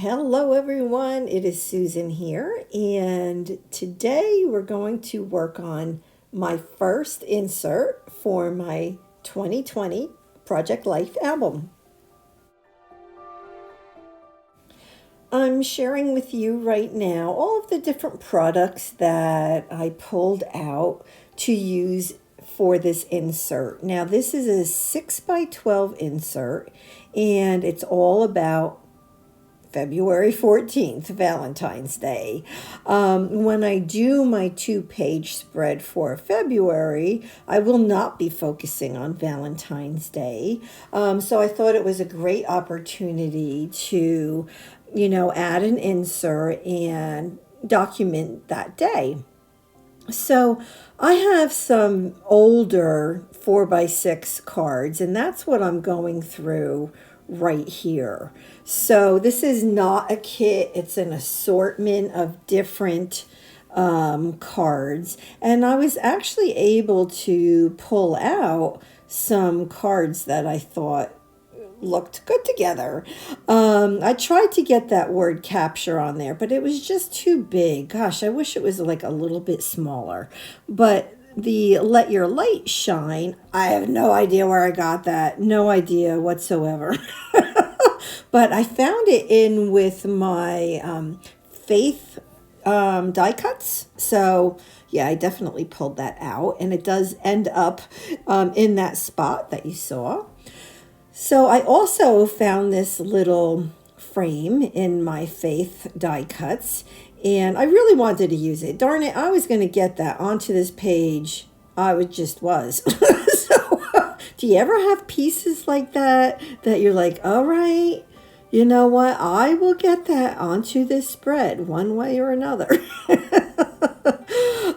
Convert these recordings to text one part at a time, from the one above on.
Hello everyone, it is Susan here, and today we're going to work on my first insert for my 2020 Project Life album. I'm sharing with you right now all of the different products that I pulled out to use for this insert. Now, this is a 6 by 12 insert, and it's all about February 14th, Valentine's Day. When I do my 2-page spread for February, I will not be focusing on Valentine's Day. So I thought it was a great opportunity to, add an insert and document that day. So I have some older 4x6 cards, and that's what I'm going through right here. So this is not a kit, it's an assortment of different cards. And I was actually able to pull out some cards that I thought looked good together. I tried to get that word capture on there, but it was just too big. Gosh, I wish it was like a little bit smaller. But the Let Your Light Shine, I have no idea where I got that. No idea whatsoever. But I found it in with my Faith die cuts. So yeah, I definitely pulled that out. And it does end up in that spot that you saw. So I also found this little frame in my Faith die cuts, and I really wanted to use it. Darn it, I was going to get that onto this page. Was. So, do you ever have pieces like that you're like, all right, you know what? I will get that onto this spread one way or another.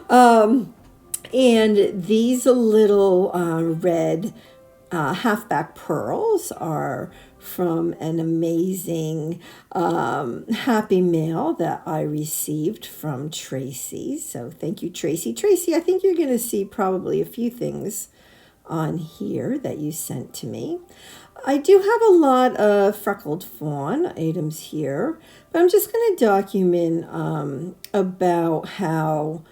And these little red halfback pearls are from an amazing happy mail that I received from Tracy. So thank you, Tracy. Tracy, I think you're going to see probably a few things on here that you sent to me. I do have a lot of freckled fawn items here, but I'm just going to document about how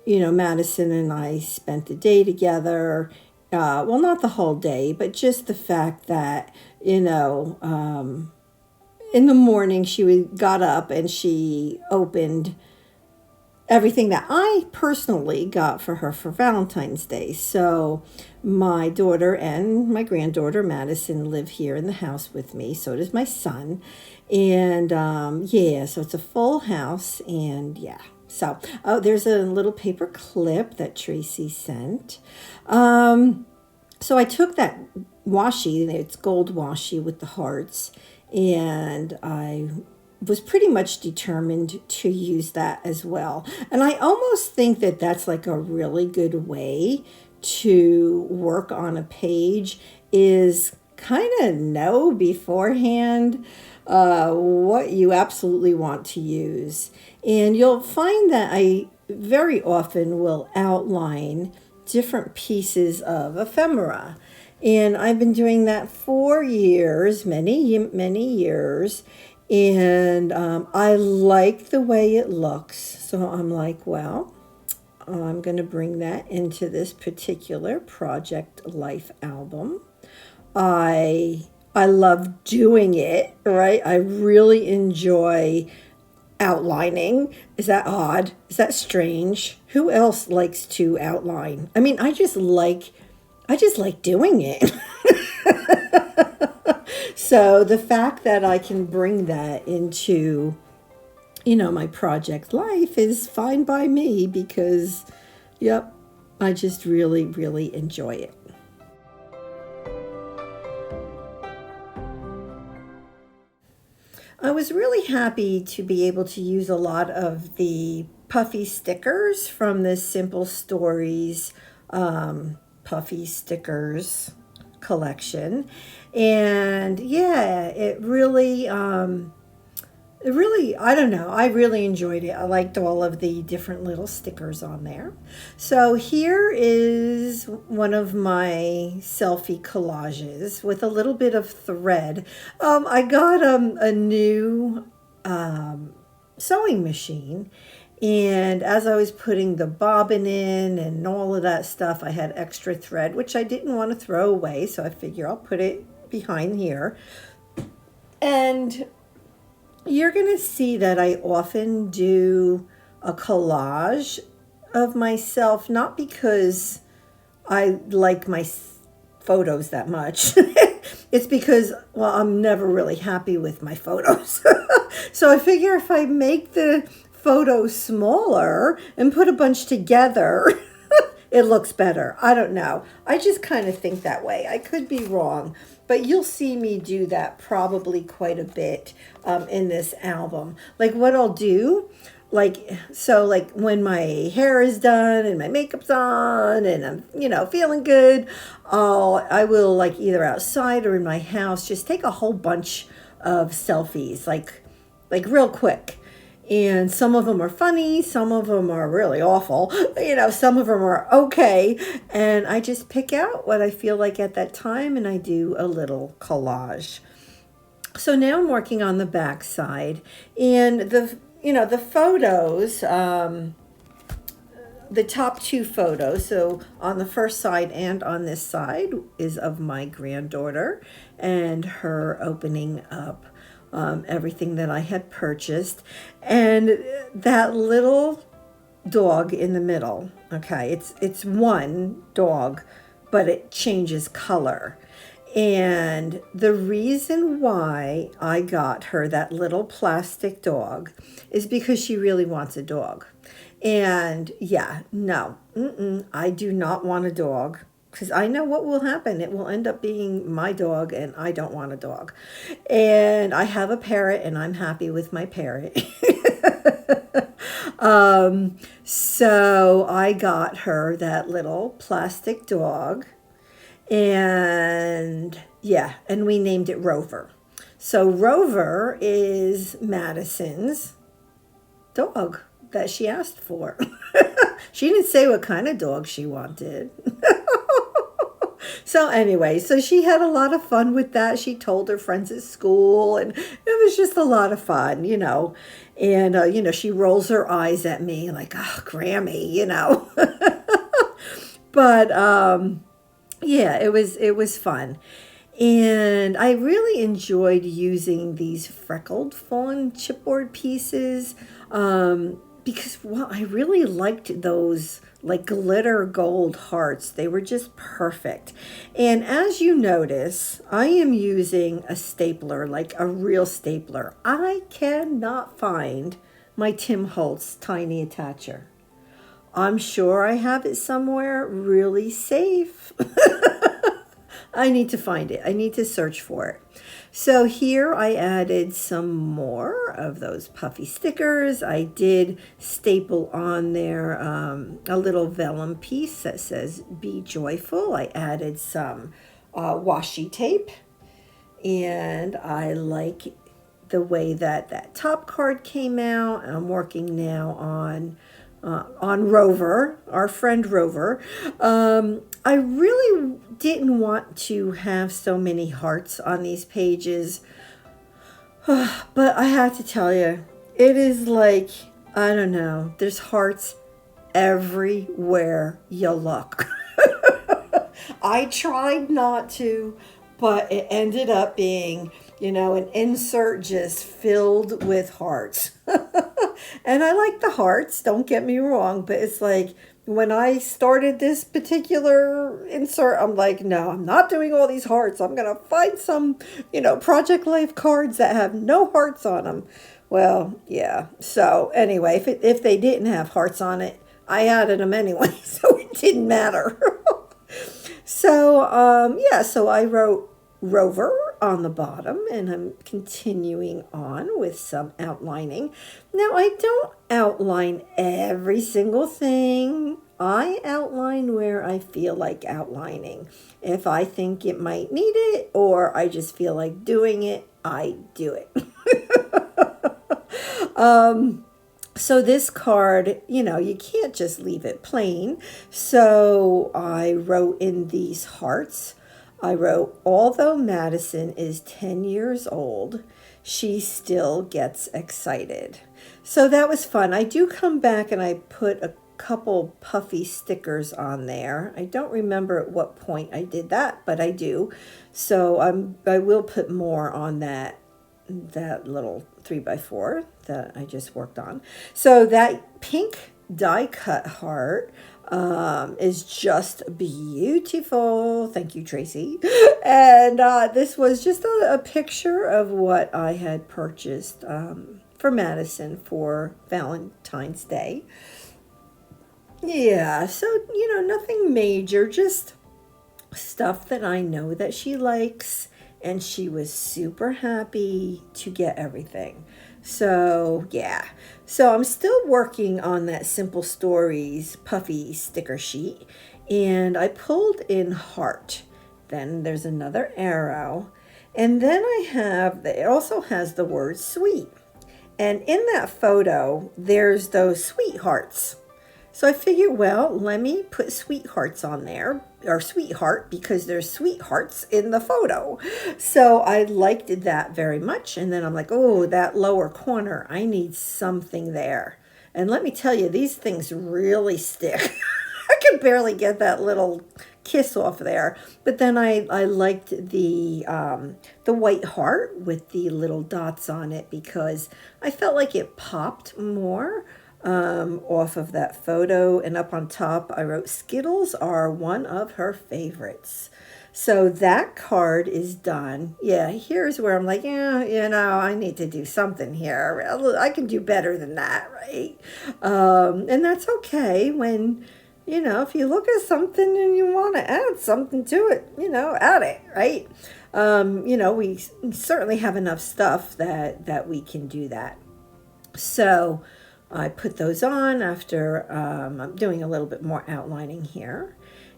Madison and I spent the day together. Well, not the whole day, but just the fact that, in the morning she got up and she opened everything that I personally got for her for Valentine's Day. So my daughter and my granddaughter Madison live here in the house with me. So does my son. And so it's a full house, and yeah. So, there's a little paper clip that Tracy sent. So I took that washi, it's gold washi with the hearts, and I was pretty much determined to use that as well. And I almost think that that's like a really good way to work on a page, is kind of know beforehand what you absolutely want to use. And you'll find that I very often will outline different pieces of ephemera. And I've been doing that for years, many, many years. And I like the way it looks. So I'm like, well, I'm going to bring that into this particular Project Life album. I love doing it, right? I really enjoy outlining. Is that odd? Is that strange? Who else likes to outline? I mean, I just like doing it. So the fact that I can bring that into, my project life is fine by me, because, yep, I just really, really enjoy it. I was really happy to be able to use a lot of the puffy stickers from the Simple Stories puffy stickers collection. And yeah, it really It really, I don't know. I really enjoyed it. I liked all of the different little stickers on there. So here is one of my selfie collages with a little bit of thread. I got a new sewing machine. And as I was putting the bobbin in and all of that stuff, I had extra thread, which I didn't want to throw away. So I figure I'll put it behind here. And you're going to see that I often do a collage of myself, not because I like my photos that much. It's because, well, I'm never really happy with my photos. So I figure if I make the photos smaller and put a bunch together, it looks better. I don't know. I just kind of think that way. I could be wrong, but you'll see me do that probably quite a bit in this album. Like what I'll do, like when my hair is done and my makeup's on and I'm, feeling good, I will like either outside or in my house, just take a whole bunch of selfies, like real quick. And some of them are funny, some of them are really awful, some of them are okay. And I just pick out what I feel like at that time and I do a little collage. So now I'm working on the back side, and the photos, the top two photos, so on the first side and on this side, is of my granddaughter and her opening up everything that I had purchased, and that little dog in the middle. Okay, it's one dog, but it changes color. And the reason why I got her that little plastic dog is because she really wants a dog. And yeah, no, I do not want a dog, because I know what will happen. It will end up being my dog, and I don't want a dog. And I have a parrot, and I'm happy with my parrot. So I got her that little plastic dog, and yeah, and we named it Rover. So Rover is Madison's dog that she asked for. She didn't say what kind of dog she wanted. So anyway, so she had a lot of fun with that. She told her friends at school, and it was just a lot of fun, And, she rolls her eyes at me like, oh, Grammy, But, yeah, it was fun. And I really enjoyed using these freckled fawn chipboard pieces because, well, I really liked those like glitter gold hearts. They were just perfect. And as you notice, I am using a stapler, like a real stapler. I cannot find my Tim Holtz tiny attacher. I'm sure I have it somewhere really safe. I need to find it. I need to search for it. So here I added some more of those puffy stickers. I did staple on there a little vellum piece that says "Be Joyful." I added some washi tape, and I like the way that top card came out. I'm working now on Rover, our friend Rover. I really didn't want to have so many hearts on these pages, but I have to tell you, it is like, I don't know, there's hearts everywhere you look. I tried not to, but it ended up being, an insert just filled with hearts. And I like the hearts, don't get me wrong, but it's like when I started this particular insert, I'm like, no, I'm not doing all these hearts. I'm going to find some, Project Life cards that have no hearts on them. Well, yeah. So anyway, if they didn't have hearts on it, I added them anyway, so it didn't matter. So, so I wrote Rover on the bottom, and I'm continuing on with some outlining. Now, I don't outline every single thing. I outline where I feel like outlining. If I think it might need it, or I just feel like doing it, I do it. So this card, you can't just leave it plain. So I wrote in these hearts, I wrote, although Madison is 10 years old, she still gets excited. So that was fun. I do come back and I put a couple puffy stickers on there. I don't remember at what point I did that, but I do. So I will put more on that little 3x4 that I just worked on. So that pink die cut heart is just beautiful. Thank you, Tracy. And this was just a picture of what I had purchased for Madison for Valentine's Day. Yeah, so, nothing major, just stuff that I know that she likes, and she was super happy to get everything. So, yeah. So I'm still working on that Simple Stories puffy sticker sheet, and I pulled in heart. Then there's another arrow, and then it also has the word sweet. And in that photo, there's those sweethearts. So I figured, well, let me put sweethearts on there, or sweetheart, because there's sweethearts in the photo. So I liked that very much. And then I'm like, oh, that lower corner, I need something there. And let me tell you, these things really stick. I could barely get that little kiss off there. But then I liked the white heart with the little dots on it, because I felt like it popped more off of that photo. And up on top I wrote, Skittles are one of her favorites. So that card is done. Yeah, here's where I'm like, I need to do something here. I can do better than that, right? And that's okay when, if you look at something and you want to add something to it, add it, right? We certainly have enough stuff that we can do that. So I put those on after I'm doing a little bit more outlining here.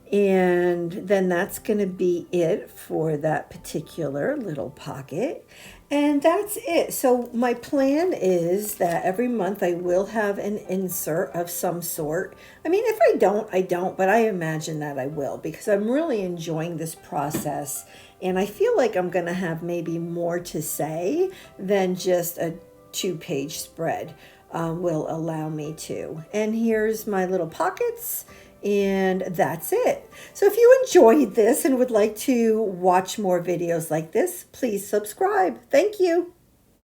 And then that's going to be it for that particular little pocket. And that's it. So my plan is that every month I will have an insert of some sort. I mean, if I don't, I don't, but I imagine that I will, because I'm really enjoying this process. And I feel like I'm going to have maybe more to say than just a 2-page spread. Will allow me to. And here's my little pockets, and that's it. So if you enjoyed this and would like to watch more videos like this, please subscribe. Thank you.